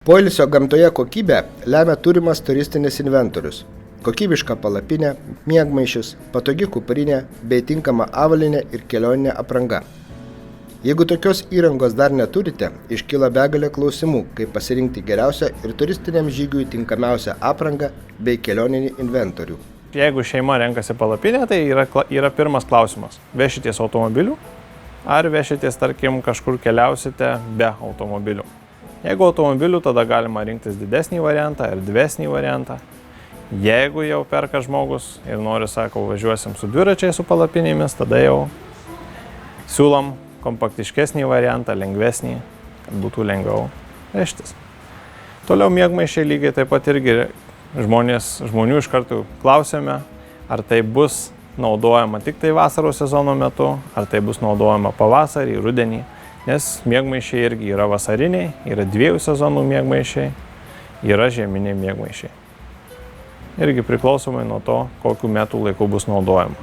Poilsio gamtoje kokybę lemia turimas turistinis inventorius. Kokybiška palapinė, miegmaišis, patogi kuprinė bei tinkama avalynė ir kelioninė apranga. Jeigu tokios įrangos dar neturite, iškyla begalė klausimų, kaip pasirinkti geriausią ir turistiniam žygiui tinkamiausią aprangą bei kelioninį inventorių. Jeigu šeima renkasi palapinę, tai yra pirmas klausimas. Vešities automobiliu ar vešities, tarkim, kažkur keliausite be automobilių. Jeigu automobiliu, tada galima rinktis didesnį variantą, erdvesnį variantą. Jeigu jau perka žmogus ir nori, sako, važiuosim su dviračiais, su palapinėmis, tada jau siūlom kompaktiškesnį variantą, lengvesnį, kad būtų lengviau vežtis. Toliau miegmaišiai lygiai taip pat irgi žmonių iš karto klausėme, ar tai bus naudojama tik tai vasaros sezono metu, ar tai bus naudojama pavasarį, rudenį, nes miegmaišiai irgi yra vasariniai, yra 2 sezonų miegmaišiai, yra žieminiai miegmaišiai. Irgi priklausomai nuo to, kokiu metų laiku bus naudojama.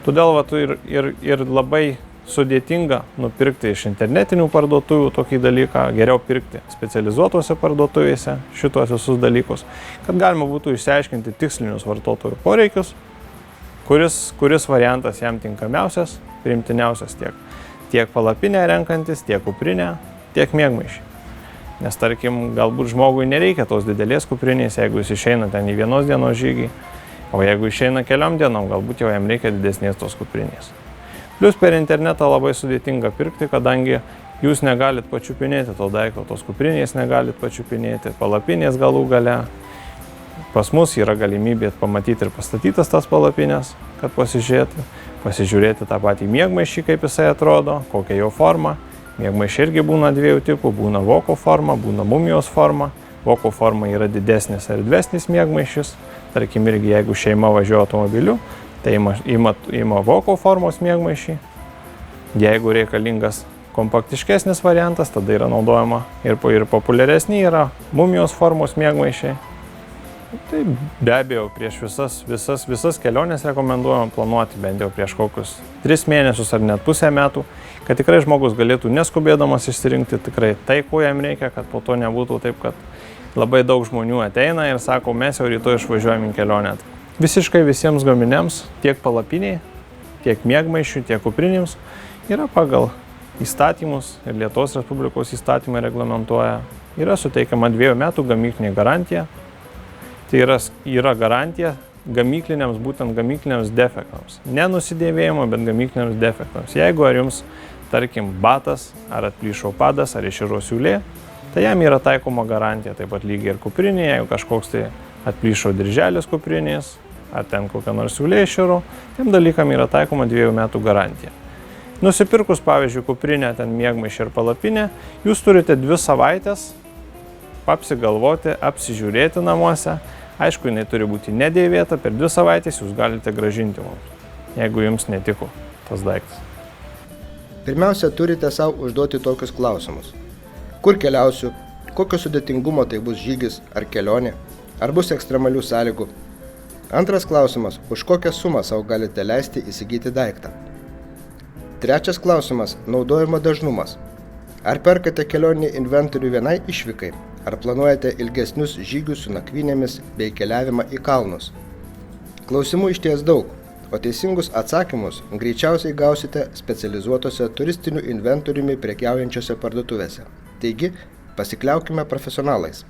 Todėl ir labai sudėtinga nupirkti iš internetinių parduotuvių tokį dalyką, geriau pirkti specializuotose parduotuvėse šitos visus dalykus, kad galima būtų išsiaiškinti tikslinius vartotojų poreikius, kuris variantas jam tinkamiausias, priimtiniausias tiek palapinę renkantis, tiek kuprinę, tiek miegmaišį. Nes tarkim, galbūt žmogui nereikia tos didelės kuprinės, jeigu jis išeina ten į vienos dienos žygį, o jeigu išeina keliom dienom, galbūt jau jam reikia didesnės tos kuprinės. Plius per internetą labai sudėtinga pirkti, kadangi jūs negalit pačiupinėti to daikto, tos kuprinės negalit pačiupinėti, palapinės galų gale. Pas mus yra galimybė pamatyti ir pastatytas tas palapinės, kad pasižiūrėti tą patį miegmaišį, kaip jisai atrodo, kokia jo forma. Miegmaišiai irgi būna 2 tipų, būna voko forma, būna mumijos forma. Voko forma yra didesnis ir erdvesnis miegmaišis. Tarkim, irgi jeigu šeima važiuoja automobiliu, tai ima voko formos miegmaišį. Jeigu reikalingas kompaktiškesnis variantas, tada yra naudojama ir populiaresni yra mumijos formos miegmaišiai. Tai be abejo, prieš visas keliones rekomenduojama planuoti bent jau prieš kokius 3 mėnesius ar net pusę metų, kad tikrai žmogus galėtų neskubėdamas išsirinkti tikrai tai, ko jam reikia, kad po to nebūtų taip, kad labai daug žmonių ateina ir sako, mes jau rytoj išvažiuojam į kelionę. Visiškai visiems gaminiams, tiek palapiniai, tiek miegmaišių, tiek kuprinėms, yra pagal įstatymus ir Lietuvos Respublikos įstatymai reglamentuoja, yra suteikiama 2 metų gamyklinė garantija. Tai yra garantija būtent gamykliniams defektams. Ne nusidėvėjimo, bet gamykliniams defektams. Jeigu ar jums, tarkim, batas, ar atplyšo padas, ar iširo siūlė, tai jam yra taikoma garantija. Taip pat lygiai ir kuprinė, jeigu kažkoks tai atplyšo dirželis kuprinės, ar ten kokia nors siūlė iširo, tiem dalykam yra taikoma 2 metų garantija. Nusipirkus, pavyzdžiui, kuprinę, ten miegmaišį ir palapinę, jūs turite 2 savaitės apsigalvoti, apsižiūrėti namuose. Aišku, jinai turi būti nedėvėta, per 2 savaitės jūs galite grąžinti mums, jeigu jums netiko tas daiktas. Pirmiausia, turite savo užduoti tokius klausimus. Kur keliausiu, kokio sudėtingumo tai bus žygis ar kelionė, ar bus ekstremalių sąlygų. Antras klausimas, už kokią sumą savo galite leisti įsigyti daiktą. Trečias klausimas, naudojimo dažnumas. Ar perkate kelioninį inventorių vienai išvykai, ar planuojate ilgesnius žygius su nakvynėmis bei keliavimą į kalnus? Klausimų išties daug, o teisingus atsakymus greičiausiai gausite specializuotose turistinių inventoriumi prekiaujančiose parduotuvėse. Taigi, pasikliaukime profesionalais.